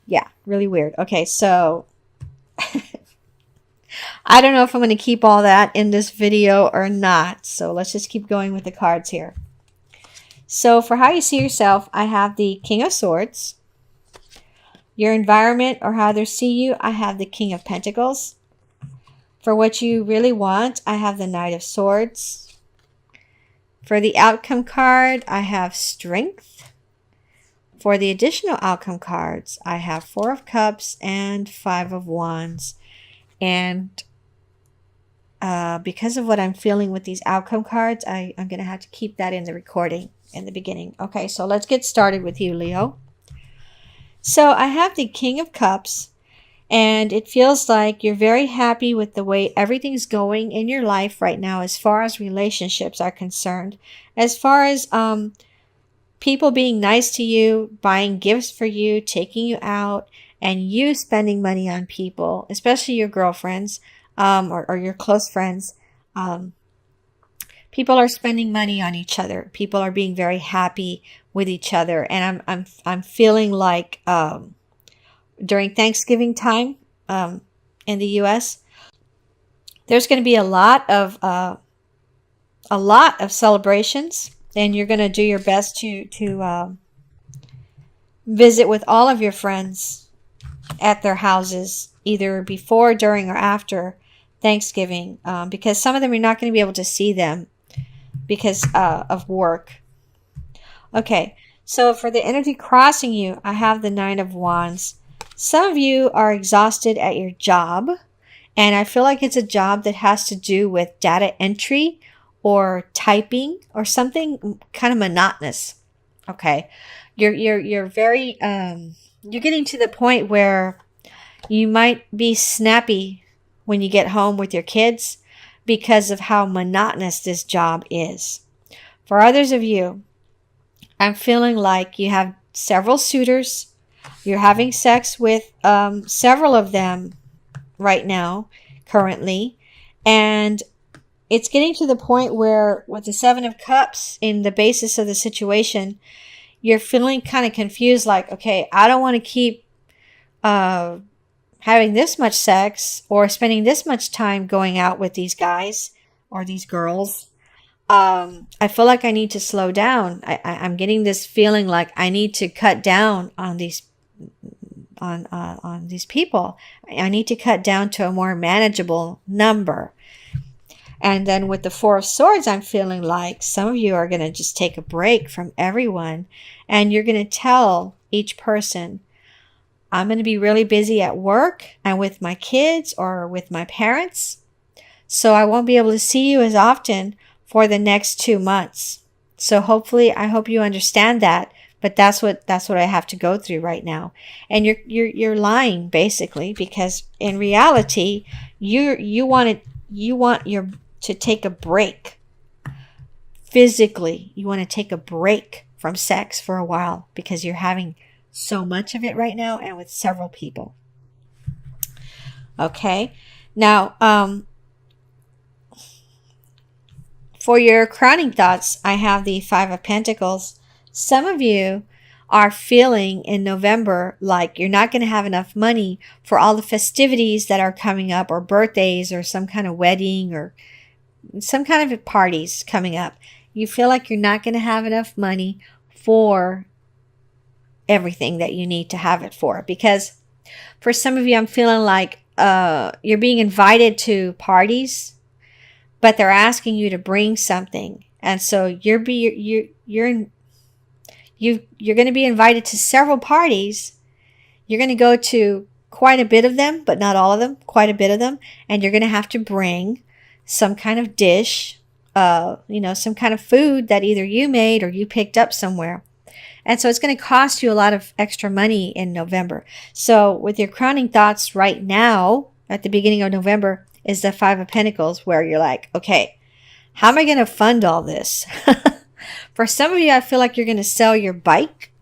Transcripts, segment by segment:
Yeah, really weird. Okay, so I don't know if I'm going to keep all that in this video or not. So let's just keep going with the cards here. So for how you see yourself, I have the King of Swords. Your environment or how others see you, I have the King of Pentacles. For what you really want, I have the Knight of Swords. For the outcome card, I have Strength. For the additional outcome cards, I have Four of Cups and Five of Wands. And because of what I'm feeling with these outcome cards, I'm going to have to keep that in the recording in the beginning. Okay, so let's get started with you, Leo. So I have the King of Cups, and it feels like you're very happy with the way everything's going in your life right now as far as relationships are concerned. As far as people being nice to you, buying gifts for you, taking you out, and you spending money on people, especially your girlfriends or your close friends. Um, People are spending money on each other. People are being very happy with each other, and I'm feeling like during Thanksgiving time in the U.S., there's going to be a lot of celebrations, and you're going to do your best to visit with all of your friends at their houses, either before, during, or after Thanksgiving, because some of them you're not going to be able to see them because of work. Okay, so for the energy crossing you, I have the Nine of Wands. Some of you are exhausted at your job, and I feel like it's a job that has to do with data entry or typing or something kind of monotonous. Okay, you're very you're getting to the point where you might be snappy when you get home with your kids because of how monotonous this job is. For others of you, I'm feeling like you have several suitors. You're having sex with several of them right now, currently. And it's getting to the point where, with the Seven of Cups in the basis of the situation, you're feeling kind of confused like, okay, I don't want to keep uh, having this much sex or spending this much time going out with these guys or these girls. I feel like I need to slow down. I'm getting this feeling like I need to cut down on these people. I need to cut down to a more manageable number. And then with the Four of Swords, I'm feeling like some of you are going to just take a break from everyone, and you're going to tell each person, I'm going to be really busy at work and with my kids or with my parents, so I won't be able to see you as often for the next 2 months. So hopefully, I hope you understand that. But that's what I have to go through right now. And you're lying basically, because in reality, you want your to take a break. Physically, you want to take a break from sex for a while because you're having so much of it right now and with several people. Okay. Now, for your crowning thoughts, I have the Five of Pentacles. Some of you are feeling in November like you're not going to have enough money for all the festivities that are coming up, or birthdays, or some kind of wedding, or some kind of parties coming up. You feel like you're not going to have enough money for everything that you need to have it for. Because for some of you, I'm feeling like you're being invited to parties, but they're asking you to bring something, and so you're going to be invited to several parties. You're going to go to quite a bit of them, but not all of them. Quite a bit of them, and you're going to have to bring some kind of dish, some kind of food that either you made or you picked up somewhere. And so it's going to cost you a lot of extra money in November. So with your crowning thoughts right now, at the beginning of November, is the Five of Pentacles, where you're like, okay, how am I going to fund all this? For some of you, I feel like you're going to sell your bike.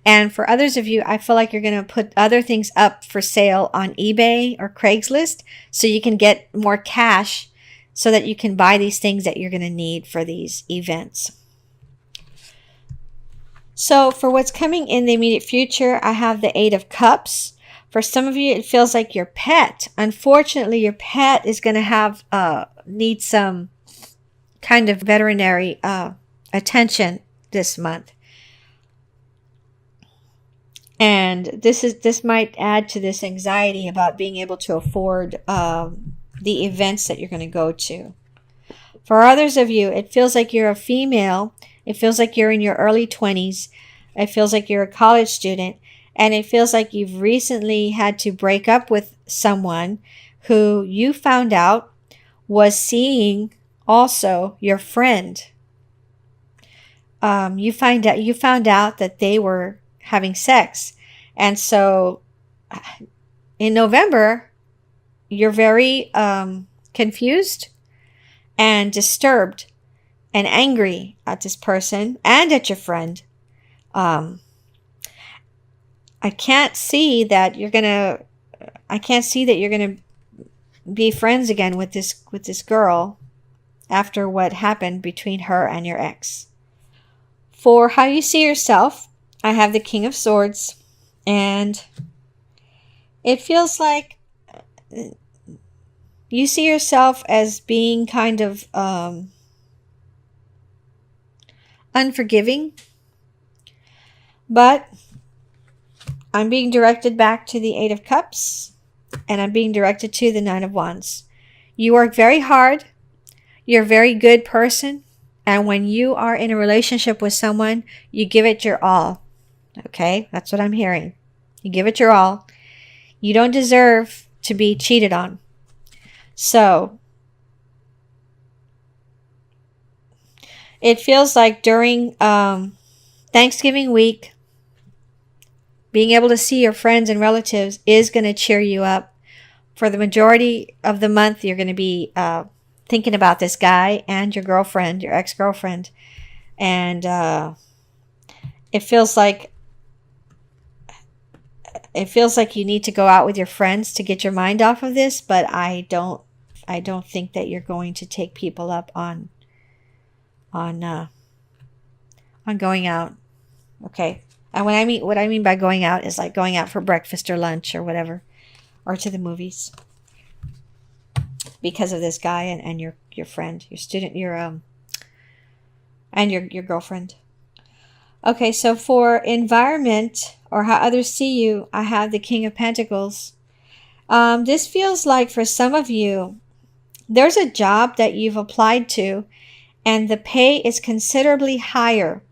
And for others of you, I feel like you're going to put other things up for sale on eBay or Craigslist so you can get more cash so that you can buy these things that you're going to need for these events. So for what's coming in the immediate future, I have the Eight of Cups. For some of you, it feels like your pet. Unfortunately, your pet is going to have need some kind of veterinary attention this month. And this might add to this anxiety about being able to afford the events that you're going to go to. For others of you, it feels like you're a female. It feels like you're in your early 20s. It feels like you're a college student. And it feels like you've recently had to break up with someone who you found out was seeing also your friend. You found out that they were having sex. And so in November, you're very confused and disturbed and angry at this person and at your friend. I can't see that you're gonna be friends again with this girl after what happened between her and your ex. For how you see yourself, I have the King of Swords, and it feels like you see yourself as being kind of unforgiving, but I'm being directed back to the Eight of Cups, and I'm being directed to the Nine of Wands. You work very hard. You're a very good person. And when you are in a relationship with someone, you give it your all. Okay? That's what I'm hearing. You give it your all. You don't deserve to be cheated on. So, it feels like during Thanksgiving week, being able to see your friends and relatives is going to cheer you up. For the majority of the month, you're going to be thinking about this guy and your girlfriend, your ex-girlfriend. And it feels like you need to go out with your friends to get your mind off of this, but I don't think that you're going to take people up on going out. Okay? And what I mean by going out is like going out for breakfast or lunch or whatever, or to the movies, because of this guy and your friend, your student, and your girlfriend. Okay, so for environment or how others see you, I have the King of Pentacles. This feels like for some of you, there's a job that you've applied to, and the pay is considerably higher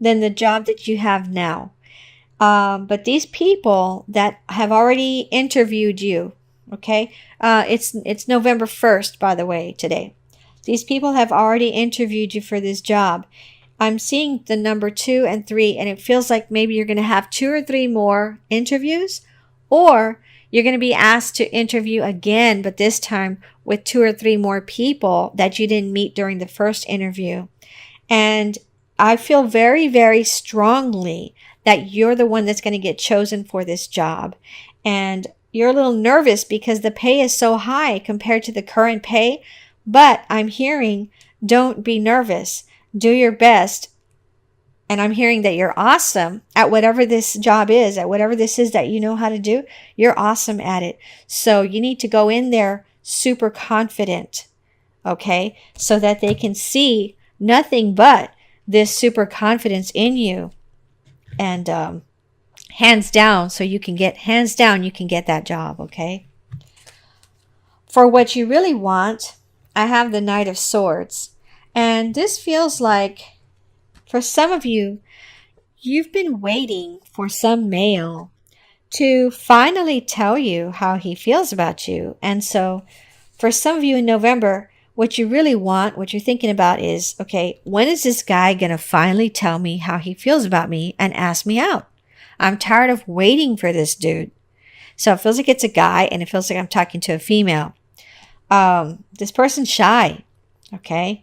than the job that you have now. But these people that have already interviewed you, okay? It's November 1st, by the way, today. These people have already interviewed you for this job. I'm seeing the number 2 and 3, and it feels like maybe you're going to have 2 or 3 more interviews, or you're going to be asked to interview again, but this time with 2 or 3 more people that you didn't meet during the first interview. And I feel very, very strongly that you're the one that's going to get chosen for this job. And you're a little nervous because the pay is so high compared to the current pay. But I'm hearing, don't be nervous. Do your best. And I'm hearing that you're awesome at whatever this job is, at whatever this is that you know how to do. You're awesome at it. So you need to go in there super confident, okay? So that they can see nothing but this super confidence in you. And hands down, you can get that job, okay? For what you really want, I have the Knight of Swords. And this feels like, for some of you, you've been waiting for some male to finally tell you how he feels about you. And so, for some of you in November, what you really want, what you're thinking about is, okay, when is this guy going to finally tell me how he feels about me and ask me out? I'm tired of waiting for this dude. So it feels like it's a guy, and it feels like I'm talking to a female. This person's shy, okay?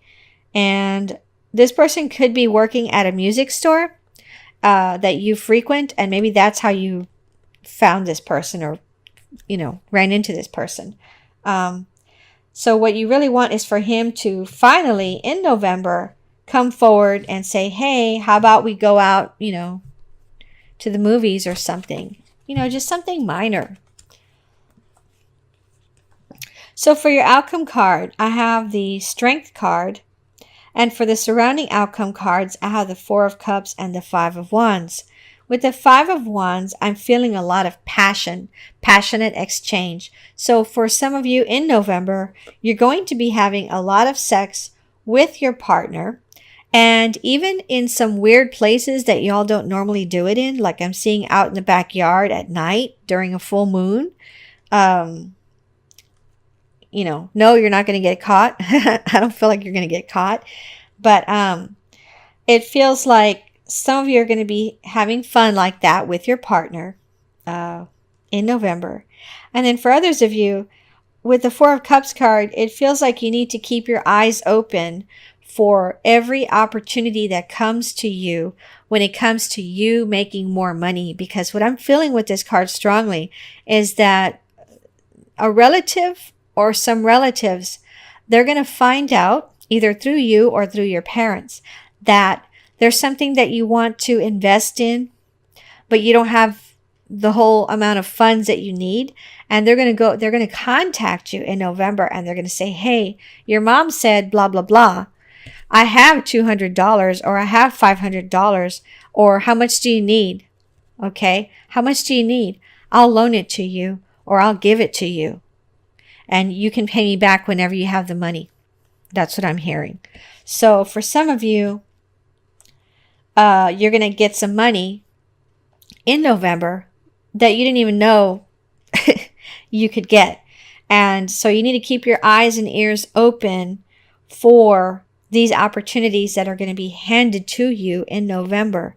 And this person could be working at a music store that you frequent, and maybe that's how you found this person, or, ran into this person. So what you really want is for him to finally, in November, come forward and say, hey, how about we go out, to the movies or something, just something minor. So for your outcome card, I have the Strength card. And for the surrounding outcome cards, I have the Four of Cups and the Five of Wands. With the Five of Wands, I'm feeling a lot of passion, passionate exchange. So for some of you in November, you're going to be having a lot of sex with your partner. And even in some weird places that y'all don't normally do it in, like I'm seeing out in the backyard at night during a full moon. No, you're not going to get caught. I don't feel like you're going to get caught. But it feels like some of you are going to be having fun like that with your partner in November. And then for others of you, with the Four of Cups card, it feels like you need to keep your eyes open for every opportunity that comes to you when it comes to you making more money. Because what I'm feeling with this card strongly is that a relative or some relatives, they're going to find out either through you or through your parents that there's something that you want to invest in, but you don't have the whole amount of funds that you need. And they're going to contact you in November and they're going to say, hey, your mom said blah, blah, blah. I have $200 or I have $500 or how much do you need? Okay. How much do you need? I'll loan it to you or I'll give it to you. And you can pay me back whenever you have the money. That's what I'm hearing. So for some of you, you're going to get some money in November that you didn't even know you could get. And so you need to keep your eyes and ears open for these opportunities that are going to be handed to you in November.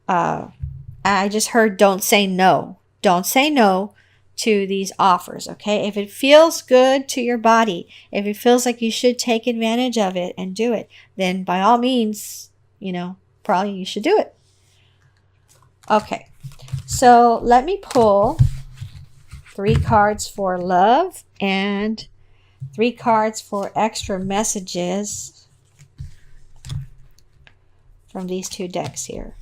I just heard don't say no. Don't say no to these offers, okay? If it feels good to your body, if it feels like you should take advantage of it and do it, then by all means, probably you should do it. Okay, so let me pull 3 cards for love and 3 cards for extra messages from these 2 decks here.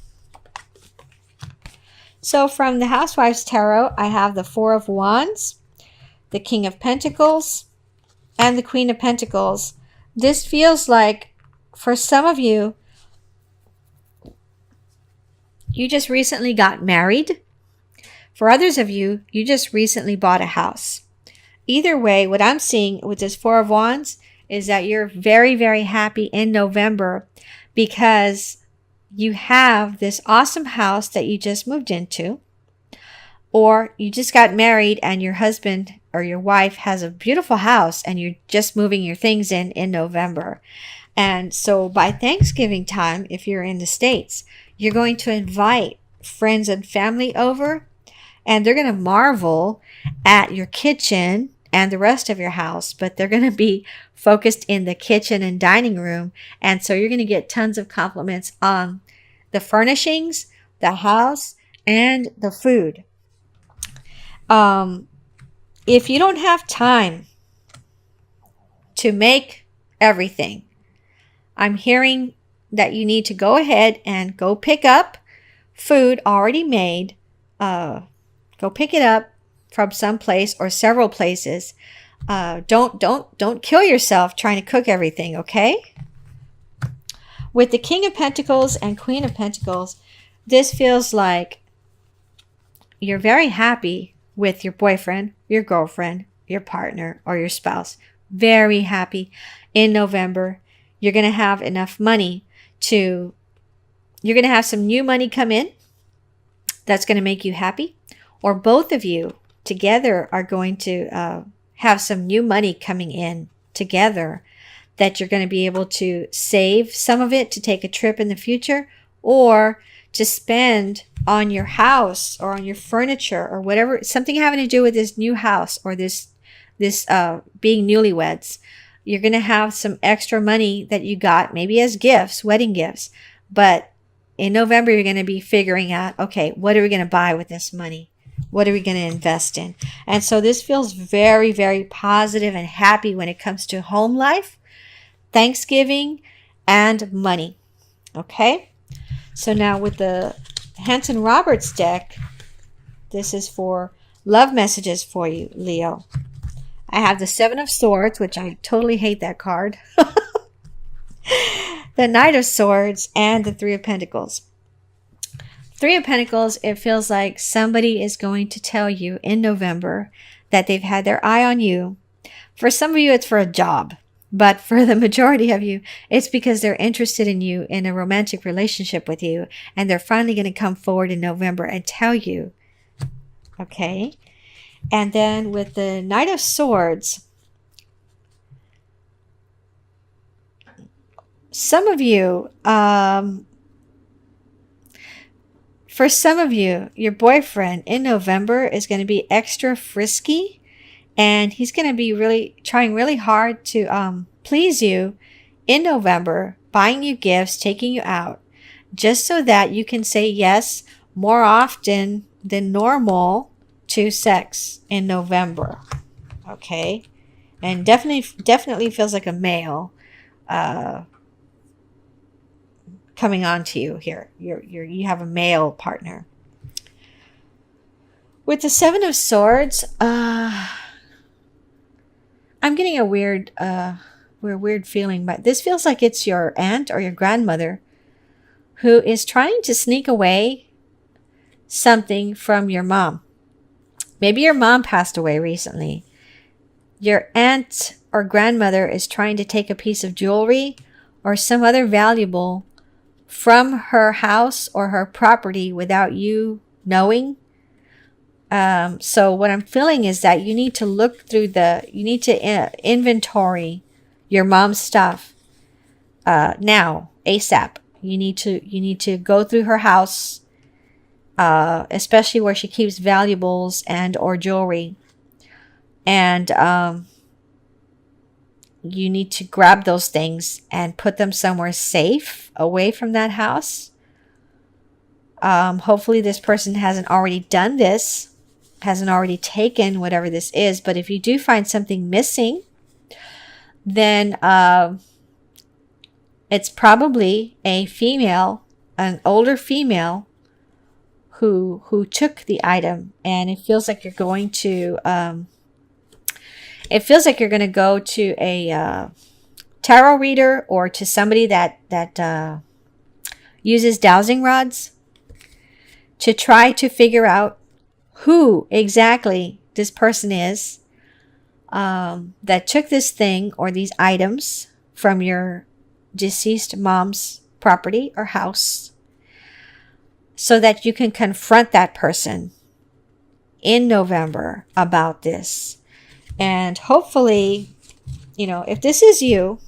So from the Housewives Tarot, I have the Four of Wands, the King of Pentacles, and the Queen of Pentacles. This feels like, for some of you, you just recently got married. For others of you, you just recently bought a house. Either way, what I'm seeing with this Four of Wands is that you're very, very happy in November because you have this awesome house that you just moved into, or you just got married and your husband or your wife has a beautiful house and you're just moving your things in November. And so by Thanksgiving time, if you're in the States, you're going to invite friends and family over and they're going to marvel at your kitchen and the rest of your house, but they're going to be focused in the kitchen and dining room. And so you're going to get tons of compliments on the furnishings, the house, and the food. If you don't have time to make everything, I'm hearing that you need to go ahead and go pick up food already made. Go pick it up from some place or several places. Don't kill yourself trying to cook everything, okay? With the King of Pentacles and Queen of Pentacles, this feels like you're very happy with your boyfriend, your girlfriend, your partner, or your spouse. Very happy in November. You're going to have enough money you're going to have some new money come in that's going to make you happy. Or both of you together are going to have some new money coming in together that you're going to be able to save some of it to take a trip in the future or to spend on your house or on your furniture or whatever, something having to do with this new house or this being newlyweds. You're going to have some extra money that you got maybe as gifts, wedding gifts. But in November, you're going to be figuring out, okay, what are we going to buy with this money? What are we going to invest in? And so this feels very, very positive and happy when it comes to home life, Thanksgiving, and money. Okay? So now with the Hanson Roberts deck, this is for love messages for you, Leo. I have the Seven of Swords, which I totally hate that card. The Knight of Swords and the Three of Pentacles. Three of Pentacles, it feels like somebody is going to tell you in November that they've had their eye on you. For some of you, it's for a job. But for the majority of you, it's because they're interested in you, in a romantic relationship with you. And they're finally going to come forward in November and tell you. Okay? And then with the Knight of Swords, some of you, for some of you, your boyfriend in November is going to be extra frisky, and he's going to be trying really hard to please you in November, buying you gifts, taking you out, just so that you can say yes more often than normal to sex in November. Okay? And definitely feels like a male coming on to you here. You have a male partner. With the Seven of Swords, I'm getting a weird feeling, but this feels like it's your aunt or your grandmother who is trying to sneak away something from your mom. Maybe your mom passed away recently. Your aunt or grandmother is trying to take a piece of jewelry or some other valuable from her house or her property without you knowing. So what I'm feeling is that you need to look through you need to inventory your mom's stuff now, ASAP. You need to go through her house, especially where she keeps valuables and or jewelry. And you need to grab those things and put them somewhere safe away from that house. Hopefully this person hasn't already done this, hasn't already taken whatever this is. But if you do find something missing, then it's probably a female, an older female who took the item. And it feels like you're going to go to a tarot reader or to somebody that uses dowsing rods to try to figure out who exactly this person is that took this thing or these items from your deceased mom's property or house, so that you can confront that person in November about this. And hopefully, if this is you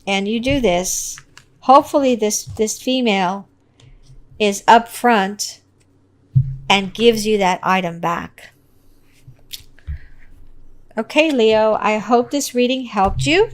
and you do this, hopefully this female is upfront and gives you that item back. Okay, Leo, I hope this reading helped you.